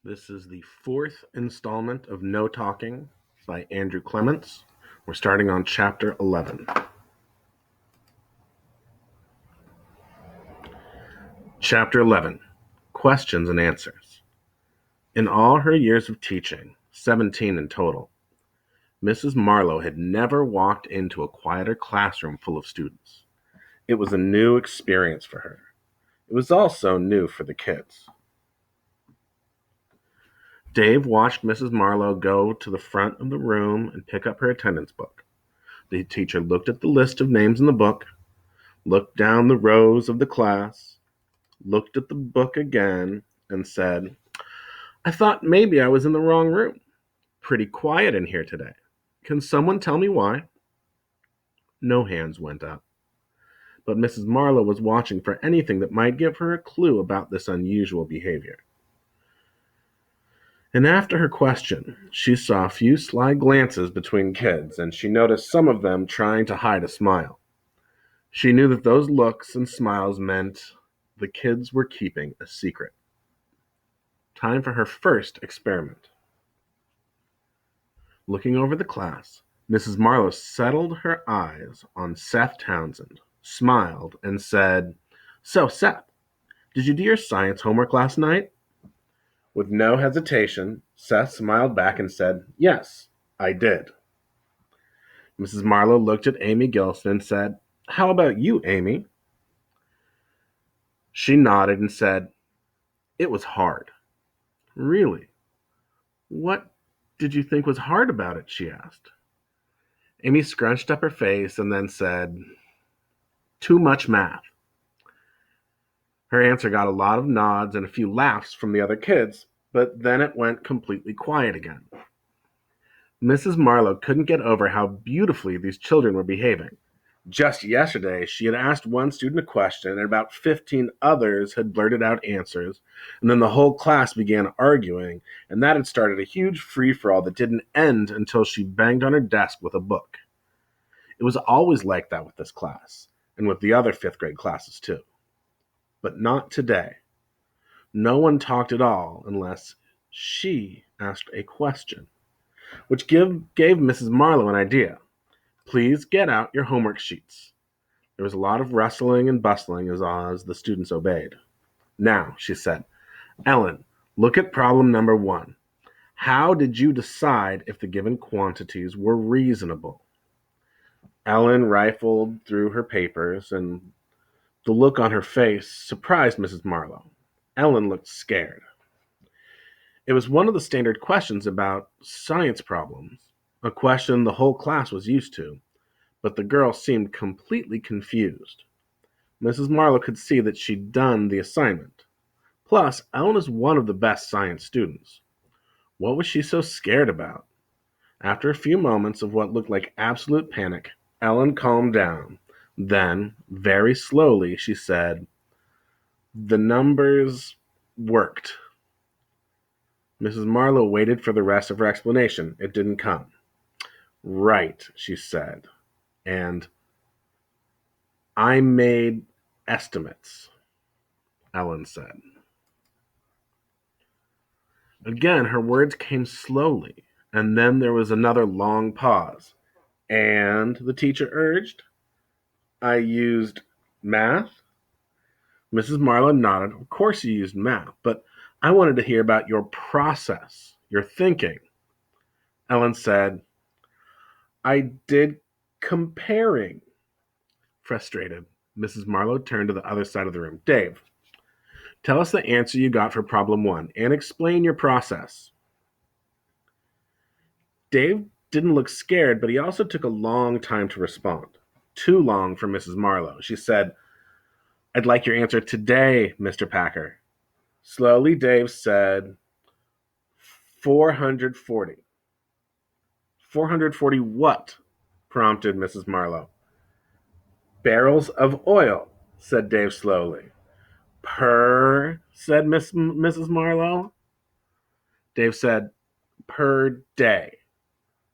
This is the fourth installment of No Talking by Andrew Clements. We're starting on chapter 11. Chapter 11, Questions and Answers. In all her years of teaching, 17 in total, Mrs. Marlowe had never walked into a quieter classroom full of students. It was a new experience for her. It was also new for the kids. Dave watched Mrs. Marlowe go to the front of the room and pick up her attendance book. The teacher looked at the list of names in the book, looked down the rows of the class, looked at the book again, and said, "I thought maybe I was in the wrong room. Pretty quiet in here today. Can someone tell me why?" No hands went up, but Mrs. Marlowe was watching for anything that might give her a clue about this unusual behavior. And after her question, she saw a few sly glances between kids, and she noticed some of them trying to hide a smile. She knew that those looks and smiles meant the kids were keeping a secret. Time for her first experiment. Looking over the class, Mrs. Marlowe settled her eyes on Seth Townsend, smiled, and said, "So, Seth, did you do your science homework last night?" With no hesitation, Seth smiled back and said, "Yes, I did." Mrs. Marlowe looked at Amy Gilson and said, "How about you, Amy?" She nodded and said, "It was hard." "Really? What did you think was hard about it?" she asked. Amy scrunched up her face and then said, "Too much math." Her answer got a lot of nods and a few laughs from the other kids, but then it went completely quiet again. Mrs. Marlowe couldn't get over how beautifully these children were behaving. Just yesterday, she had asked one student a question, and about 15 others had blurted out answers, and then the whole class began arguing, and that had started a huge free-for-all that didn't end until she banged on her desk with a book. It was always like that with this class, and with the other fifth grade classes too. But not today. No one talked at all unless she asked a question, which gave Mrs. Marlowe an idea. "Please get out your homework sheets." There was a lot of rustling and bustling as the students obeyed. "Now," she said, "Ellen, look at problem number 1. How did you decide if the given quantities were reasonable?" Ellen rifled through her papers, and the look on her face surprised Mrs. Marlowe. Ellen looked scared. It was one of the standard questions about science problems, a question the whole class was used to, but the girl seemed completely confused. Mrs. Marlowe could see that she'd done the assignment. Plus, Ellen is one of the best science students. What was she so scared about? After a few moments of what looked like absolute panic, Ellen calmed down. Then, very slowly, she said, "The numbers worked." Mrs. Marlowe waited for the rest of her explanation. It didn't come. "Right," she said, and "I made estimates," Ellen said. Again, her words came slowly, and then there was another long pause. "And," the teacher urged, "I used math?" Mrs. Marlowe nodded. "Of course you used math, but I wanted to hear about your process, your thinking." Ellen said, "I did comparing." Frustrated, Mrs. Marlowe turned to the other side of the room. "Dave, tell us the answer you got for problem 1 and explain your process." Dave didn't look scared, but he also took a long time to respond. Too long for Mrs. Marlowe. She said, "I'd like your answer today, Mr. Packer." Slowly, Dave said, 440. 440 what?" prompted Mrs. Marlowe. "Barrels of oil," said Dave slowly. "Per," said Mrs. Marlowe. Dave said, "Per day."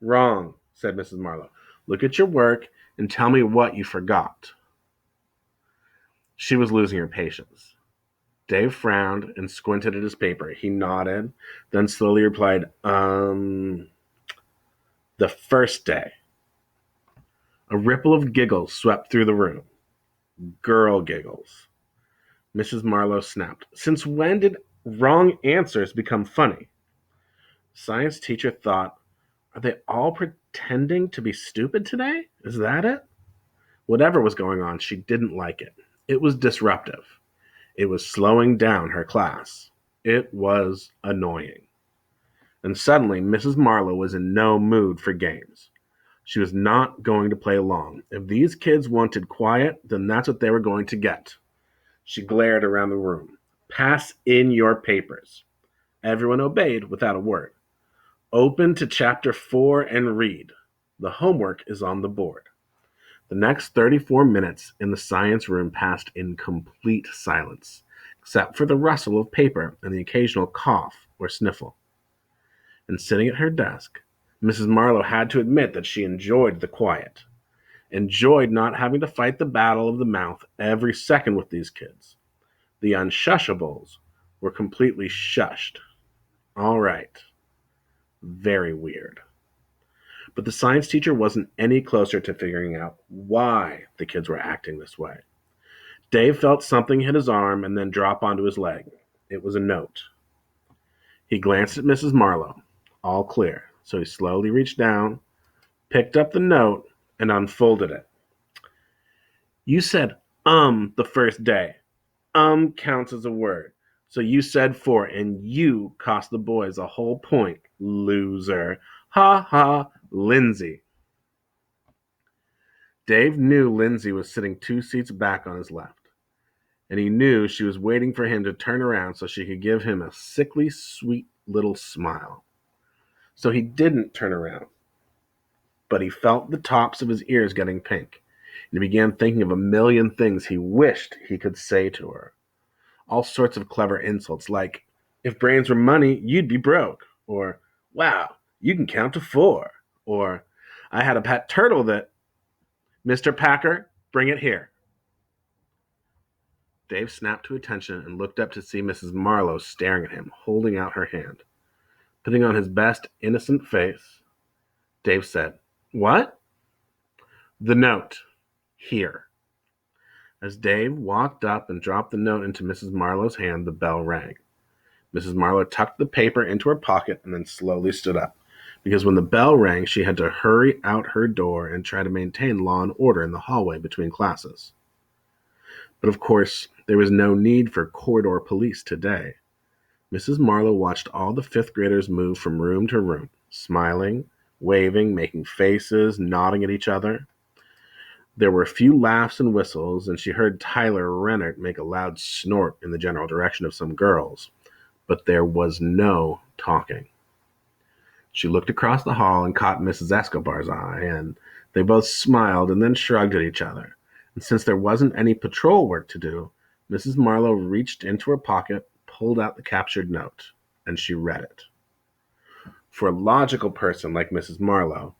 "Wrong," said Mrs. Marlowe. "Look at your work and tell me what you forgot." She was losing her patience. Dave frowned and squinted at his paper. He nodded, then slowly replied, the first day. A ripple of giggles swept through the room. Girl giggles. Mrs. Marlowe snapped. Since when did wrong answers become funny? Science teacher thought, are they all pretending to be stupid today? Is that it? Whatever was going on, she didn't like it. It was disruptive. It was slowing down her class. It was annoying. And suddenly, Mrs. Marlowe was in no mood for games. She was not going to play along. If these kids wanted quiet, then that's what they were going to get. She glared around the room. Pass in your papers. Everyone obeyed without a word. Open to chapter 4 and read. The homework is on the board. The next 34 minutes in the science room passed in complete silence, except for the rustle of paper and the occasional cough or sniffle. And sitting at her desk, Mrs. Marlowe had to admit that she enjoyed the quiet, enjoyed not having to fight the battle of the mouth every second with these kids. The unshushables were completely shushed. All right. Very weird. But the science teacher wasn't any closer to figuring out why the kids were acting this way. Dave felt something hit his arm and then drop onto his leg. It was a note. He glanced at Mrs. Marlowe. All clear. So he slowly reached down, picked up the note, and unfolded it. You said the first day. Counts as a word. So you said 4, and you cost the boys a whole point. Loser. Ha ha, Lindsay. Dave knew Lindsay was sitting 2 seats back on his left, and he knew she was waiting for him to turn around so she could give him a sickly sweet little smile. So he didn't turn around, but he felt the tops of his ears getting pink, and he began thinking of a million things he wished he could say to her. All sorts of clever insults like, if brains were money, you'd be broke, or, wow, you can count to 4, or, I had a pet turtle that, Mr. Packer, bring it here. Dave snapped to attention and looked up to see Mrs. Marlowe staring at him, holding out her hand. Putting on his best innocent face, Dave said, What? The note. Here. As Dave walked up and dropped the note into Mrs. Marlowe's hand, the bell rang. Mrs. Marlowe tucked the paper into her pocket and then slowly stood up, because when the bell rang, she had to hurry out her door and try to maintain law and order in the hallway between classes. But of course, there was no need for corridor police today. Mrs. Marlowe watched all the 5th graders move from room to room, smiling, waving, making faces, nodding at each other. There were a few laughs and whistles, and she heard Tyler Rennert make a loud snort in the general direction of some girls, but there was no talking. She looked across the hall and caught Mrs. Escobar's eye, and they both smiled and then shrugged at each other. And since there wasn't any patrol work to do, Mrs. Marlowe reached into her pocket, pulled out the captured note, and she read it. For a logical person like Mrs. Marlowe,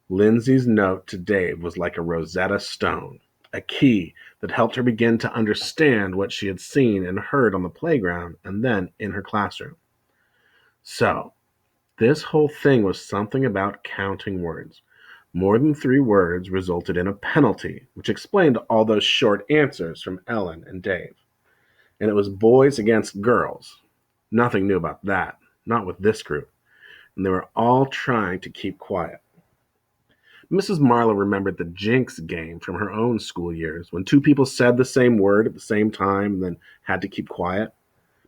Lindsay's note to Dave was like a Rosetta Stone, a key that helped her begin to understand what she had seen and heard on the playground and then in her classroom. So, this whole thing was something about counting words. More than 3 words resulted in a penalty, which explained all those short answers from Ellen and Dave. And it was boys against girls. Nothing new about that, not with this group. And they were all trying to keep quiet. Mrs. Marlowe remembered the Jinx game from her own school years, when 2 people said the same word at the same time and then had to keep quiet.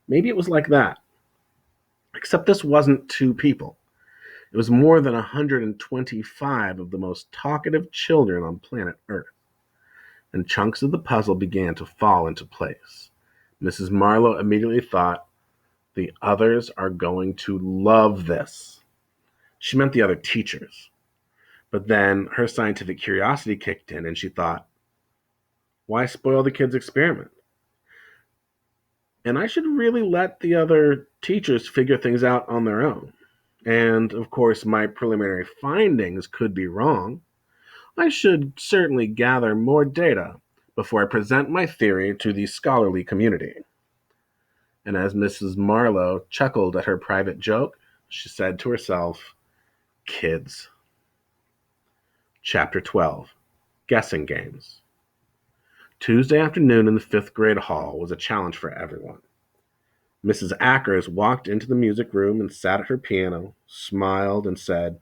Maybe it was like that. Except this wasn't 2 people. It was more than 125 of the most talkative children on planet Earth. And chunks of the puzzle began to fall into place. Mrs. Marlowe immediately thought, the others are going to love this. She meant the other teachers. But then her scientific curiosity kicked in and she thought, why spoil the kids' experiment? And I should really let the other teachers figure things out on their own. And of course, my preliminary findings could be wrong. I should certainly gather more data before I present my theory to the scholarly community. And as Mrs. Marlowe chuckled at her private joke, she said to herself, "Kids." Chapter 12. Guessing Games. Tuesday afternoon in the fifth grade hall was a challenge for everyone. Mrs. Ackers walked into the music room and sat at her piano, smiled, and said,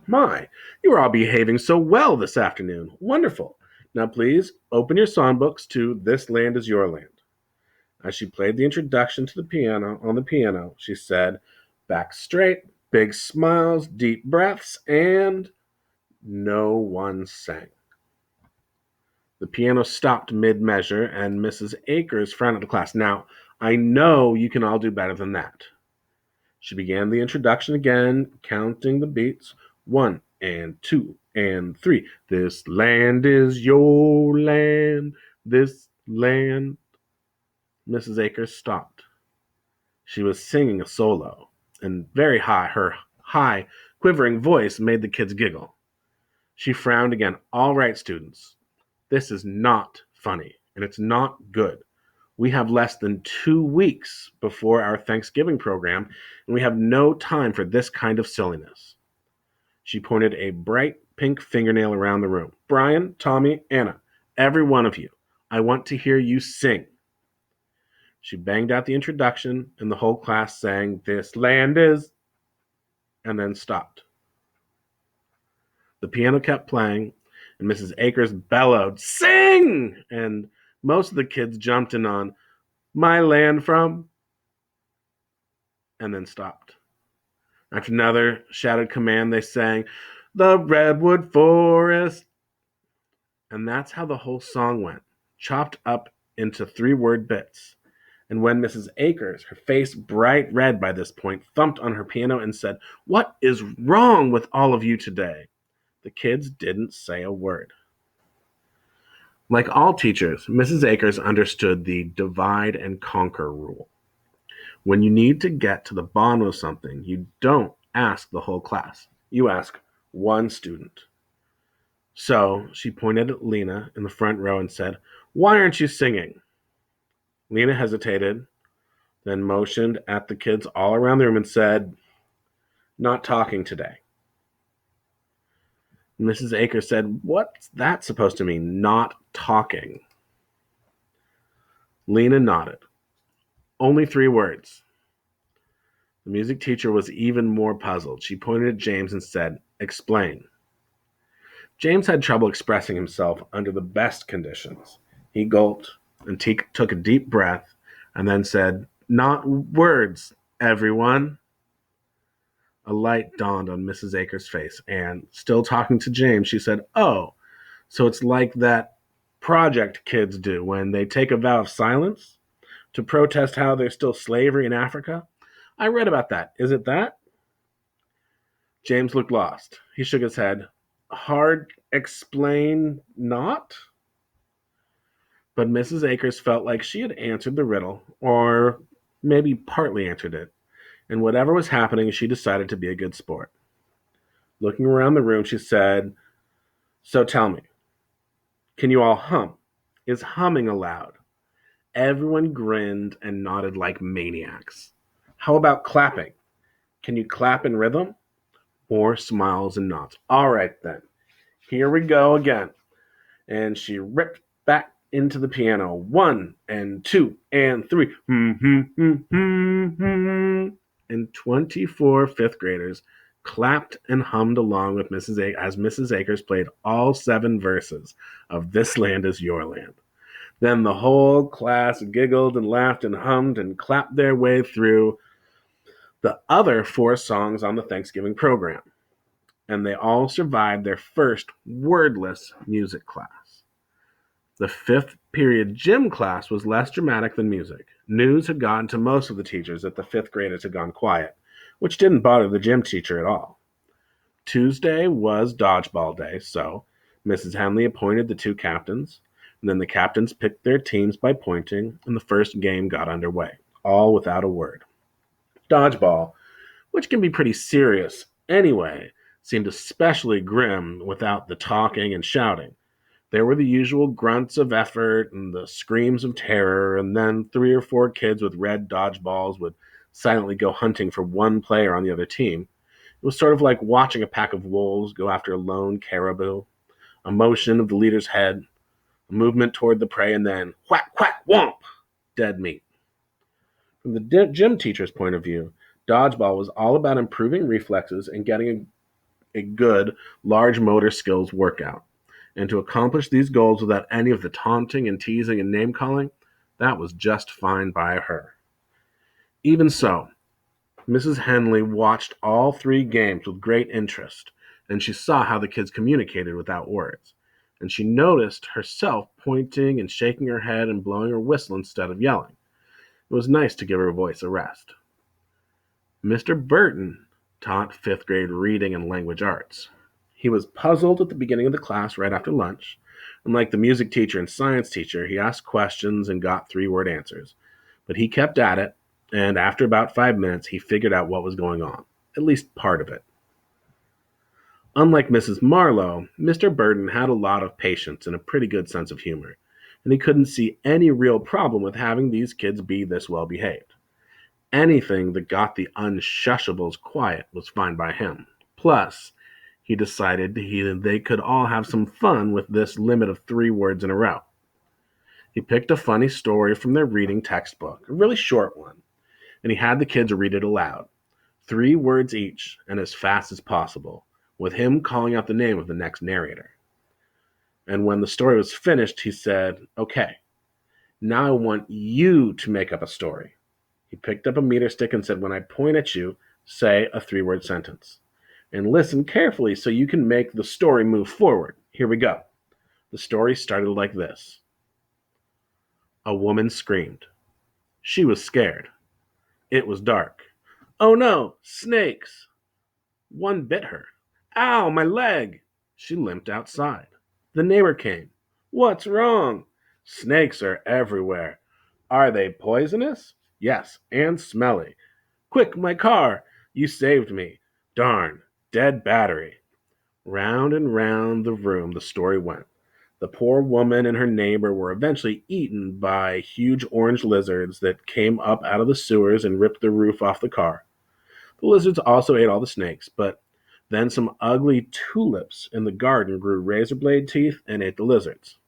"My, you are all behaving so well this afternoon. Wonderful. Now please open your songbooks to 'This Land Is Your Land.'" As she played the introduction to the piano on the piano, she said, "Back straight, big smiles, deep breaths," and no one sang. The piano stopped mid-measure, and Mrs. Akers frowned at the class. "Now, I know you can all do better than that." She began the introduction again, counting the beats. 1 and 2 and 3. "This land is your land, this land." Mrs. Akers stopped. She was singing a solo, and very high. Her high, quivering voice made the kids giggle. She frowned again. "All right, students. This is not funny, and it's not good. We have less than 2 weeks before our Thanksgiving program, and we have no time for this kind of silliness." She pointed a bright pink fingernail around the room. "Brian, Tommy, Anna, every one of you, I want to hear you sing." She banged out the introduction, and the whole class sang, "This land is," and then stopped. The piano kept playing, and Mrs. Akers bellowed, "Sing!" And most of the kids jumped in on "My land from," and then stopped. After another shouted command, they sang, "The Redwood Forest." And that's how the whole song went, chopped up into 3-word bits. And when Mrs. Akers, her face bright red by this point, thumped on her piano and said, "What is wrong with all of you today?" the kids didn't say a word. Like all teachers, Mrs. Akers understood the divide and conquer rule. When you need to get to the bottom of something, you don't ask the whole class. You ask one student. So she pointed at Lena in the front row and said, "Why aren't you singing?" Lena hesitated, then motioned at the kids all around the room and said, "Not talking today." Mrs. Akers said, "What's that supposed to mean, not talking?" Lena nodded. "Only 3 words." The music teacher was even more puzzled. She pointed at James and said, "Explain." James had trouble expressing himself under the best conditions. He gulped and took a deep breath and then said, "Not words, everyone." A light dawned on Mrs. Akers' face, and, still talking to James, she said, "Oh, so it's like that project kids do when they take a vow of silence to protest how there's still slavery in Africa. I read about that. Is it that?" James looked lost. He shook his head. "Hard explain not?" But Mrs. Akers felt like she had answered the riddle, or maybe partly answered it, and whatever was happening, she decided to be a good sport. Looking around the room, she said, "So tell me, can you all hum? Is humming allowed?" Everyone grinned and nodded like maniacs. "How about clapping? Can you clap in rhythm?" More smiles and nods. "All right then, here we go again." And she ripped back into the piano. 1 and 2 and 3. And 24 fifth graders clapped and hummed along with as Mrs. Akers played all 7 verses of "This Land Is Your Land." Then the whole class giggled and laughed and hummed and clapped their way through the other 4 songs on the Thanksgiving program. And they all survived their first wordless music class. The 5th period gym class was less dramatic than music. News had gotten to most of the teachers that the 5th graders had gone quiet, which didn't bother the gym teacher at all. Tuesday was dodgeball day, so Mrs. Henley appointed the 2 captains, and then the captains picked their teams by pointing, and the first game got underway, all without a word. Dodgeball, which can be pretty serious anyway, seemed especially grim without the talking and shouting. There were the usual grunts of effort and the screams of terror, and then 3 or 4 kids with red dodgeballs would silently go hunting for one player on the other team. It was sort of like watching a pack of wolves go after a lone caribou. A motion of the leader's head, a movement toward the prey, and then whack, whack, whomp, dead meat. From the gym teacher's point of view, dodgeball was all about improving reflexes and getting a good, large motor skills workout. And to accomplish these goals without any of the taunting and teasing and name calling, that was just fine by her. Even so, Mrs. Henley watched all 3 games with great interest, and she saw how the kids communicated without words. And she noticed herself pointing and shaking her head and blowing her whistle instead of yelling. It was nice to give her voice a rest. Mr. Burton taught 5th-grade reading and language arts. He was puzzled at the beginning of the class right after lunch, and like the music teacher and science teacher, he asked questions and got 3-word answers. But he kept at it, and after about 5 minutes, he figured out what was going on, at least part of it. Unlike Mrs. Marlowe, Mr. Burton had a lot of patience and a pretty good sense of humor, and he couldn't see any real problem with having these kids be this well behaved. Anything that got the unshushables quiet was fine by him. Plus, he decided they could all have some fun with this limit of 3 words in a row. He picked a funny story from their reading textbook, a really short one, and he had the kids read it aloud, 3 words each and as fast as possible, with him calling out the name of the next narrator. And when the story was finished, he said, "Okay, now I want you to make up a story." He picked up a meter stick and said, "When I point at you, say a 3-word sentence. And listen carefully so you can make the story move forward. Here we go." The story started like this. A woman screamed. She was scared. It was dark. "Oh no, snakes!" One bit her. "Ow, my leg!" She limped outside. The neighbor came. "What's wrong?" "Snakes are everywhere." "Are they poisonous?" "Yes, and smelly." "Quick, my car!" "You saved me." "Darn, dead battery." Round and round the room the story went. The poor woman and her neighbor were eventually eaten by huge orange lizards that came up out of the sewers and ripped the roof off the car. The lizards also ate all the snakes, but then some ugly tulips in the garden grew razor blade teeth and ate the lizards.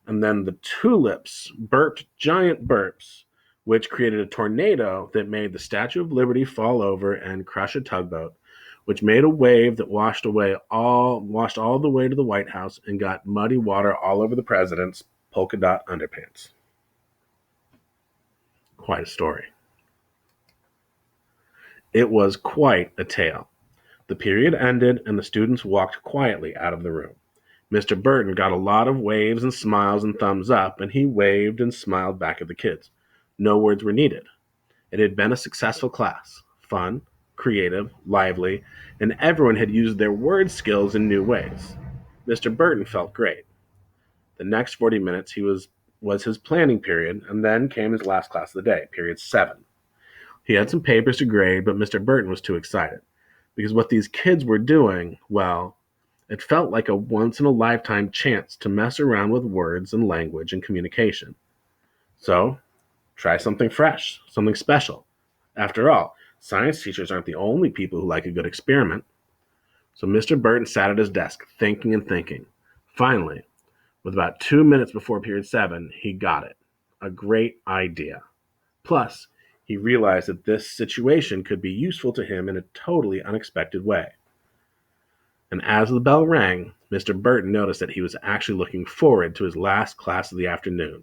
And then the tulips burped giant burps, which created a tornado that made the Statue of Liberty fall over and crush a tugboat, which made a wave that washed all the way to the White House and got muddy water all over the president's polka dot underpants. Quite a story. It was quite a tale. The period ended, and the students walked quietly out of the room. Mr. Burton got a lot of waves and smiles and thumbs up, and he waved and smiled back at the kids. No words were needed. It had been a successful class, fun, creative, lively, and everyone had used their word skills in new ways. Mr. Burton felt great. The next 40 minutes was his planning period, and then came his last class of the day, period 7. He had some papers to grade, but Mr. Burton was too excited because what these kids were doing, well, it felt like a once-in-a-lifetime chance to mess around with words and language and communication. So, try something fresh, something special. After all, science teachers aren't the only people who like a good experiment. So Mr. Burton sat at his desk, thinking and thinking. Finally, with about 2 minutes before period 7, he got it. A great idea. Plus, he realized that this situation could be useful to him in a totally unexpected way. And as the bell rang, Mr. Burton noticed that he was actually looking forward to his last class of the afternoon.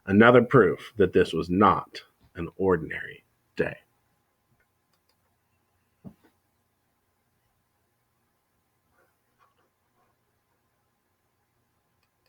Another proof that this was not an ordinary day.